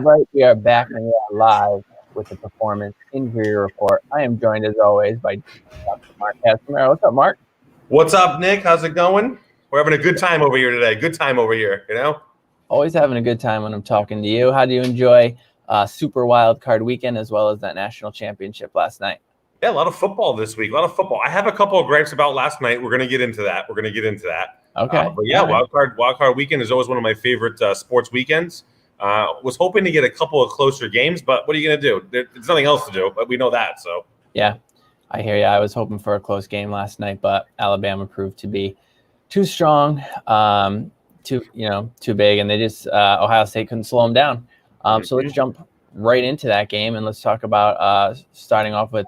right, we are back and we are live with the Performance Injury Report. I am joined, as always, by Dr. Mark Casimiro. What's up, Mark? What's up, Nick? How's it going? We're having a good time over here today. Good time over here, you know? Always having a good time when I'm talking to you. How do you enjoy Super Wildcard Weekend as well as that National Championship last night? Yeah, a lot of football this week. A lot of football. I have a couple of gripes about last night. We're going to get into that. Okay. But yeah, right. Wildcard Weekend is always one of my favorite sports weekends. Was hoping to get a couple of closer games, but what are you going to do? There's nothing else to do, but we know that. So yeah, I hear you. I was hoping for a close game last night, but Alabama proved to be too strong, too big, and they just Ohio State couldn't slow them down. So let's jump right into that game, and let's talk about starting off with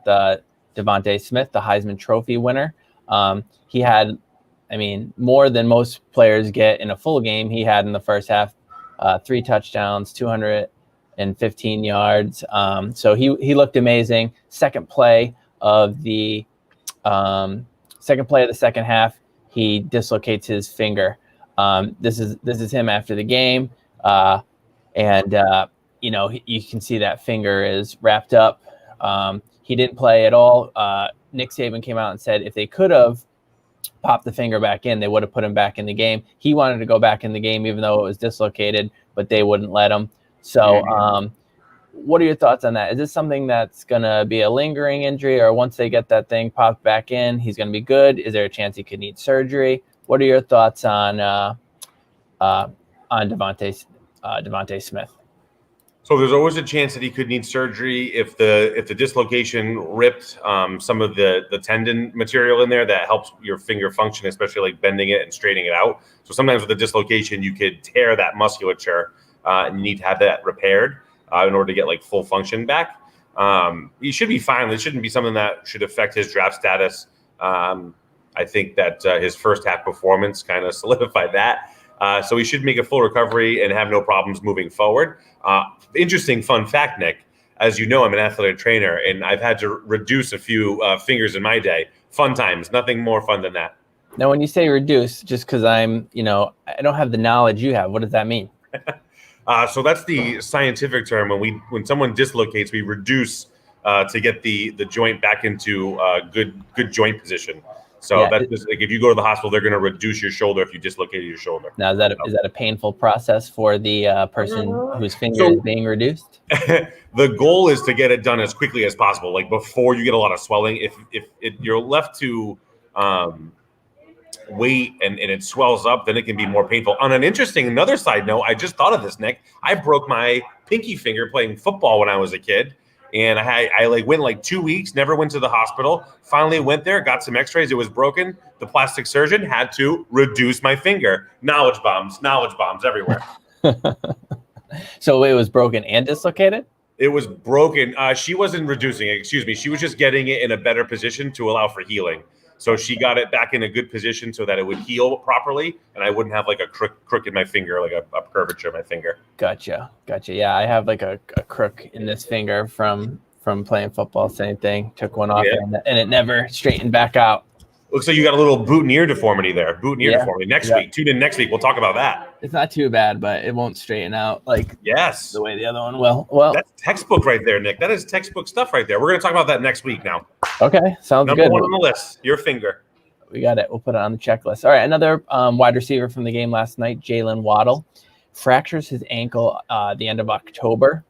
Devonta Smith, the Heisman Trophy winner. He had, more than most players get in a full game. He had in the first half 3 touchdowns, 215 yards. So he looked amazing. Second play of the second half, he dislocates his finger. This is him after the game, and you can see that finger is wrapped up. He didn't play at all. Nick Saban came out and said if they could have popped the finger back in, they would have put him back in the game. He wanted to go back in the game even though it was dislocated, but they wouldn't let him. So what are your thoughts on that? Is this something that's going to be a lingering injury, or once they get that thing popped back in, he's going to be good? Is there a chance he could need surgery? What are your thoughts on Devonta Smith? So there's always a chance that he could need surgery if the dislocation ripped some of the tendon material in there that helps your finger function, especially like bending it and straightening it out. So sometimes with a dislocation, you could tear that musculature and you need to have that repaired in order to get like full function back. He should be fine. It shouldn't be something that should affect his draft status. I think that his first half performance kind of solidified that. So he should make a full recovery and have no problems moving forward. Interesting fun fact, Nick. As you know, I'm an athletic trainer, and I've had to reduce a few fingers in my day. Fun times. Nothing more fun than that. Now, when you say reduce, just because I don't have the knowledge you have, what does that mean? So that's the scientific term. When someone dislocates, we reduce to get the joint back into good joint position. So that's just like if you go to the hospital, they're going to reduce your shoulder if you dislocated your shoulder. Now, is that a painful process for the person whose finger is being reduced? The goal is to get it done as quickly as possible, like before you get a lot of swelling. If you're left to wait and it swells up, then it can be more painful. On another side note, I just thought of this, Nick. I broke my pinky finger playing football when I was a kid. And I went 2 weeks, never went to the hospital. Finally went there, got some x-rays. It was broken. The plastic surgeon had to reduce my finger. Knowledge bombs everywhere. So it was broken and dislocated? It was broken. She wasn't reducing it. Excuse me. She was just getting it in a better position to allow for healing. So she got it back in a good position so that it would heal properly, and I wouldn't have like a crook in my finger, like a curvature in my finger. Gotcha. Yeah, I have like a crook in this finger from playing football. Same thing. Took one off and it never straightened back out. Looks like you got a little boutonniere deformity there. Deformity. Next week. Tune in next week. We'll talk about that. It's not too bad, but it won't straighten out the way the other one will. Well, that's textbook right there, Nick. That is textbook stuff right there. We're going to talk about that next week now. Okay, sounds Number good. Number 1 on the list, your finger. We got it. We'll put it on the checklist. All right, another wide receiver from the game last night, Jaylen Waddle, fractures his ankle the end of October.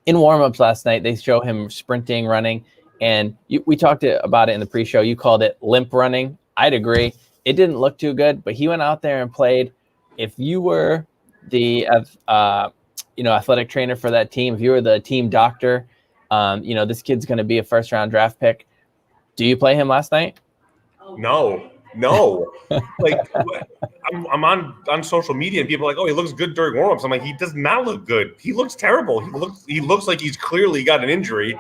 In warm-ups last night, they show him sprinting, running, and we talked about it in the pre-show. You called it limp running. I'd agree. It didn't look too good, but he went out there and played. If you were the athletic trainer for that team, if you were the team doctor, this kid's going to be a first-round draft pick. Do you play him last night? No. Like I'm on social media and people are like, oh, he looks good during warm-ups. I'm like, he does not look good. He looks terrible. He looks like he's clearly got an injury.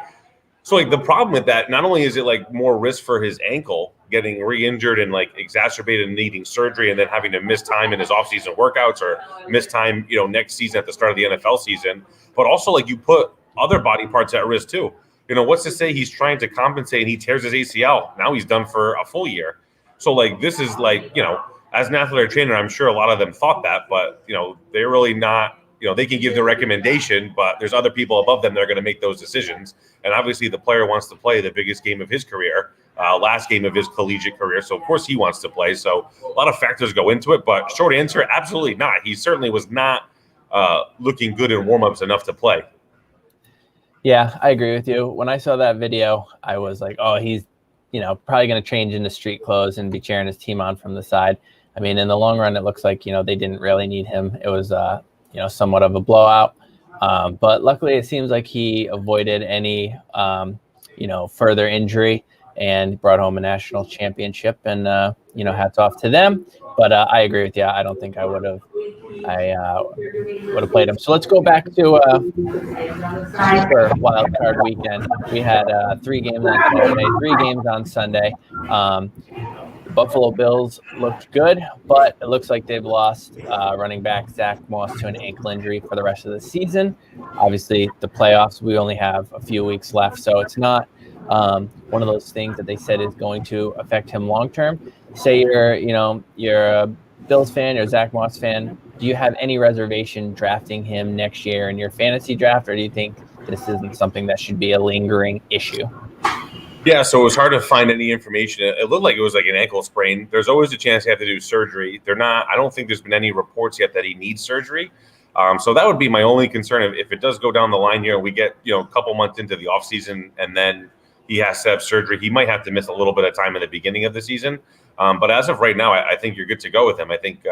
So like the problem with that, not only is it like more risk for his ankle getting re-injured and like exacerbated and needing surgery and then having to miss time in his off-season workouts or miss time, next season at the start of the NFL season, but also like you put other body parts at risk too. What's to say he's trying to compensate and he tears his ACL. Now he's done for a full year. So like this is like, as an athletic trainer, I'm sure a lot of them thought that, but they're really not they can give the recommendation, but there's other people above them that are going to make those decisions. And obviously the player wants to play the biggest game of his career, last game of his collegiate career. So of course he wants to play. So a lot of factors go into it, but short answer, absolutely not. He certainly was not looking good in warmups enough to play. Yeah, I agree with you. When I saw that video, I was like, oh, he's, probably going to change into street clothes and be cheering his team on from the side. I mean, in the long run, it looks like, they didn't really need him. It was, somewhat of a blowout. But luckily, it seems like he avoided any, further injury and brought home a national championship. And, hats off to them. But I agree with you. I don't think I would have played him. So let's go back to Super Wildcard Weekend. We had 3 games on Saturday, 3 games on Sunday. The Buffalo Bills looked good, but it looks like they've lost running back Zach Moss to an ankle injury for the rest of the season. Obviously, the playoffs, we only have a few weeks left, so it's not one of those things that they said is going to affect him long term. Say you're a Bills fan, you're a Zach Moss fan. Do you have any reservation drafting him next year in your fantasy draft, or do you think this isn't something that should be a lingering issue? Yeah, so it was hard to find any information. It looked like it was like an ankle sprain. There's always a chance they have to do surgery. I don't think there's been any reports yet that he needs surgery. So that would be my only concern. If it does go down the line here, we get a couple months into the offseason and then he has to have surgery. He might have to miss a little bit of time in the beginning of the season. But as of right now, I think you're good to go with him. I think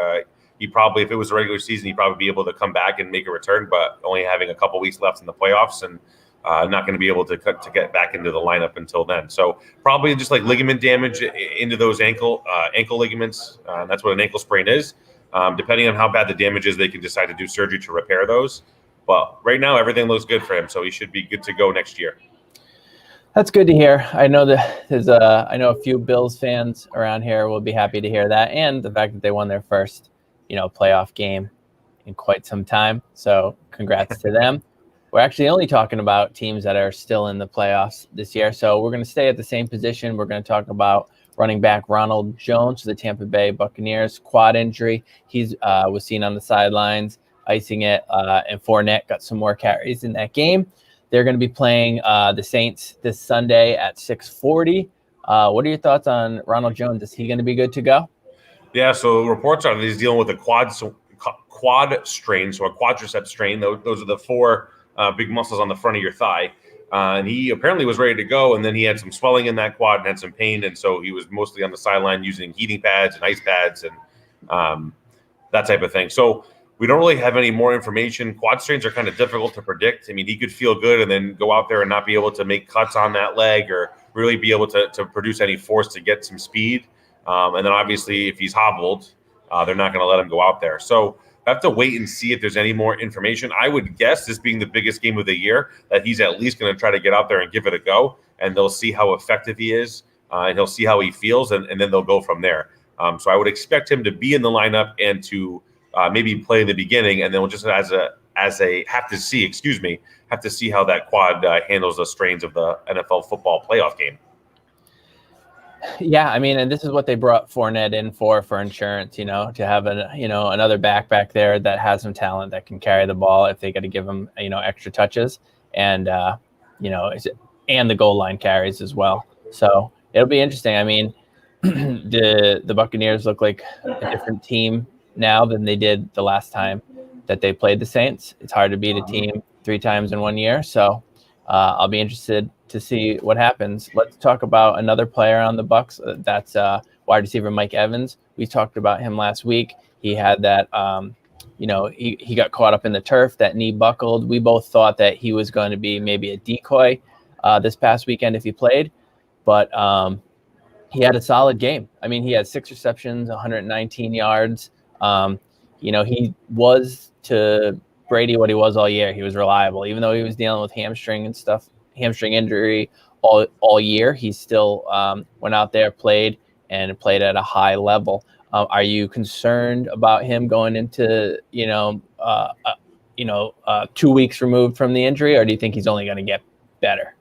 he probably, if it was a regular season, he'd probably be able to come back and make a return, but only having a couple weeks left in the playoffs and not going to be able to get back into the lineup until then. So probably just like ligament damage into those ankle ligaments. That's what an ankle sprain is. Depending on how bad the damage is, they can decide to do surgery to repair those. But right now, everything looks good for him, so he should be good to go next year. That's good to hear. I know that I know a few Bills fans around here will be happy to hear that, and the fact that they won their first, playoff game in quite some time. So congrats to them. We're actually only talking about teams that are still in the playoffs this year. So we're going to stay at the same position. We're going to talk about running back Ronald Jones for the Tampa Bay Buccaneers, quad injury. He was seen on the sidelines, icing it, and Fournette got some more carries in that game. They're going to be playing the Saints this Sunday at 6:40. What are your thoughts on Ronald Jones? Is he going to be good to go? Yeah, so reports are that he's dealing with a quad strain, so a quadricep strain. Those are the 4 big muscles on the front of your thigh. And he apparently was ready to go, and then he had some swelling in that quad and had some pain, and so he was mostly on the sideline using heating pads and ice pads and that type of thing. So we don't really have any more information. Quad strains are kind of difficult to predict. I mean, he could feel good and then go out there and not be able to make cuts on that leg or really be able to produce any force to get some speed. And then obviously if he's hobbled, they're not going to let him go out there. So I have to wait and see if there's any more information. I would guess, this being the biggest game of the year, that he's at least going to try to get out there and give it a go, and they'll see how effective he is, and he'll see how he feels, and then they'll go from there. So I would expect him to be in the lineup and to maybe play in the beginning, and then we'll just have to see how that quad handles the strains of the NFL football playoff game. Yeah, I mean, and this is what they brought Fournette in for insurance, to have another back there that has some talent that can carry the ball if they got to give him, extra touches and, and the goal line carries as well. So it'll be interesting. I mean, the Buccaneers look like a different team now than they did the last time that they played the Saints. It's hard to beat a team 3 times in 1 year. So I'll be interested to see what happens. Let's talk about another player on the Bucs. That's wide receiver Mike Evans. We talked about him last week. He had that, he got caught up in the turf. That knee buckled. We both thought that he was going to be maybe a decoy this past weekend if he played, but he had a solid game. I mean, he had 6 receptions, 119 yards. He was to Brady what he was all year. He was reliable, even though he was dealing with hamstring injury all year. He still went out there, played at a high level. Are you concerned about him going into 2 weeks removed from the injury, or do you think he's only going to get better?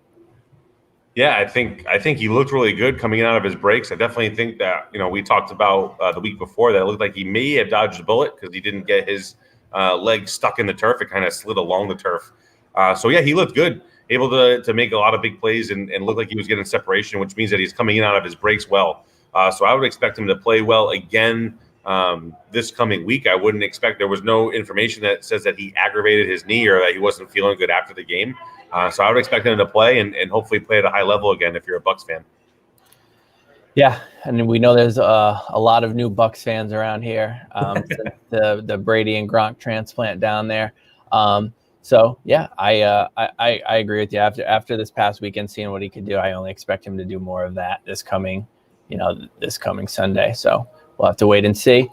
Yeah, I think he looked really good coming out of his breaks. I definitely think that we talked about the week before that it looked like he may have dodged a bullet because he didn't get his leg stuck in the turf. It kind of slid along the turf. So yeah, he looked good, able to make a lot of big plays and look like he was getting separation, which means that he's coming in out of his breaks well. So I would expect him to play well again this coming week. I wouldn't expect, there was no information that says that he aggravated his knee or that he wasn't feeling good after the game. So I would expect him to play and hopefully play at a high level again if you're a Bucs fan. Yeah, and we know there's a lot of new Bucs fans around here. The Brady and Gronk transplant down there. So yeah, I agree with you. After this past weekend, seeing what he could do, I only expect him to do more of that this coming Sunday. So we'll have to wait and see.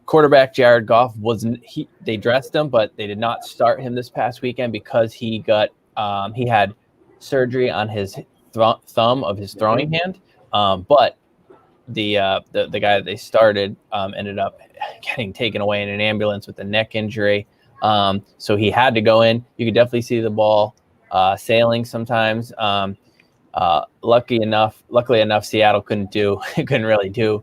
Quarterback Jared Goff they dressed him, but they did not start him this past weekend because he had surgery on his thumb of his throwing hand. But the guy that they started ended up getting taken away in an ambulance with a neck injury. So he had to go in. You could definitely see the ball sailing sometimes. Luckily enough, Seattle couldn't really do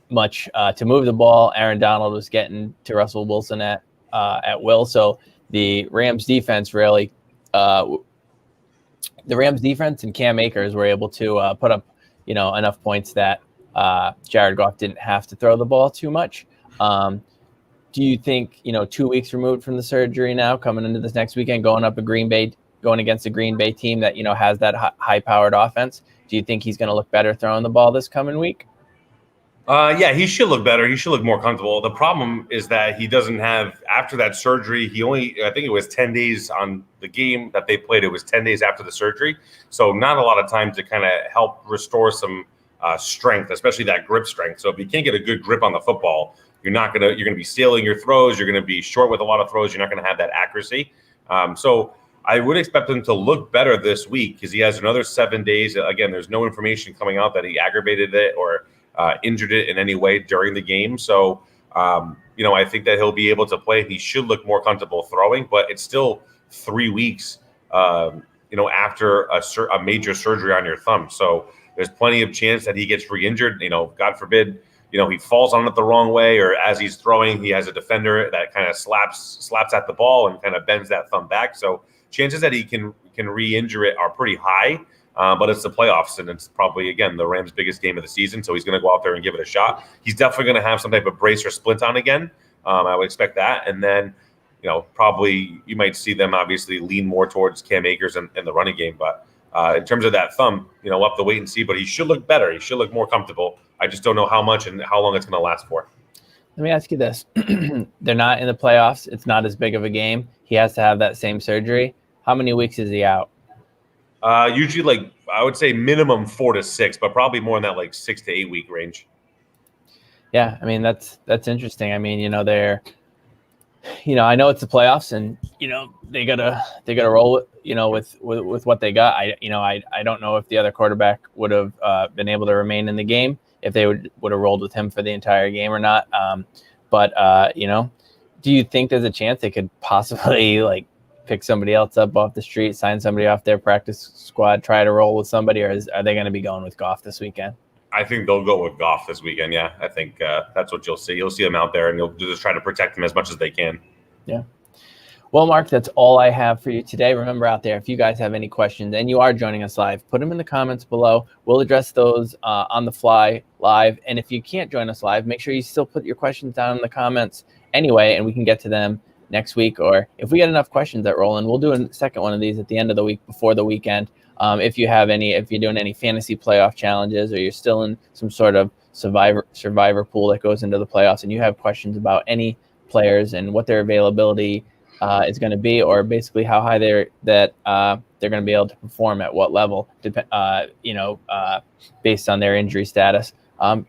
much to move the ball. Aaron Donald was getting to Russell Wilson at will. So the Rams defense really. The Rams defense and Cam Akers were able to put up, enough points that Jared Goff didn't have to throw the ball too much. Do you think, 2 weeks removed from the surgery now, coming into this next weekend, going against a Green Bay team that, has that high-powered offense, do you think he's going to look better throwing the ball this coming week? Yeah, he should look better. He should look more comfortable. The problem is that he doesn't have, after that surgery, I think it was 10 days on the game that they played. It was 10 days after the surgery. So not a lot of time to kind of help restore some strength, especially that grip strength. So if you can't get a good grip on the football, you're going to be sailing your throws. You're going to be short with a lot of throws. You're not going to have that accuracy. So I would expect him to look better this week because he has another 7 days. Again, there's no information coming out that he aggravated it or injured it in any way during the game. So, I think that he'll be able to play. He should look more comfortable throwing, but it's still 3 weeks, after a major surgery on your thumb. So there's plenty of chance that he gets re-injured. God forbid, he falls on it the wrong way, or as he's throwing, he has a defender that kind of slaps at the ball and kind of bends that thumb back. So chances that he can re-injure it are pretty high. But it's the playoffs, and it's probably, again, the Rams' biggest game of the season, so he's going to go out there and give it a shot. He's definitely going to have some type of brace or splint on again. I would expect that. And then, probably you might see them obviously lean more towards Cam Akers in the running game. But in terms of that thumb, we'll have to wait and see. But he should look better. He should look more comfortable. I just don't know how much and how long it's going to last for. Let me ask you this. They're not in the playoffs. It's not as big of a game. He has to have that same surgery. How many weeks is he out? Usually, I would say minimum 4 to 6, but probably more in that 6 to 8 week range. Yeah, I mean that's interesting. I mean, they're, I know it's the playoffs, and they gotta roll, with what they got. I don't know if the other quarterback would have been able to remain in the game if they would have rolled with him for the entire game or not. But do you think there's a chance they could possibly pick somebody else up off the street, sign somebody off their practice squad, try to roll with somebody, or are they going to be going with Goff this weekend? I think they'll go with Goff this weekend. Yeah, I think that's what you'll see. You'll see them out there, and they'll just try to protect them as much as they can. Yeah. Well, Mark, that's all I have for you today. Remember out there, if you guys have any questions and you are joining us live, put them in the comments below. We'll address those on the fly live. And if you can't join us live, make sure you still put your questions down in the comments anyway, and we can get to them next week. Or if we get enough questions that roll in, we'll do a second one of these at the end of the week before the weekend. If you're doing any fantasy playoff challenges, or you're still in some sort of survivor pool that goes into the playoffs, and you have questions about any players and what their availability is going to be, or basically how high they're going to be able to perform at what level, based on their injury status,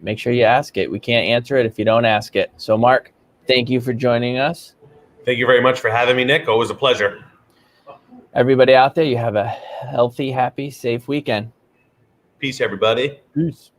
make sure you ask it. We can't answer it if you don't ask it. So, Mark, thank you for joining us. Thank you very much for having me, Nick. Always a pleasure. Everybody out there, you have a healthy, happy, safe weekend. Peace, everybody. Peace.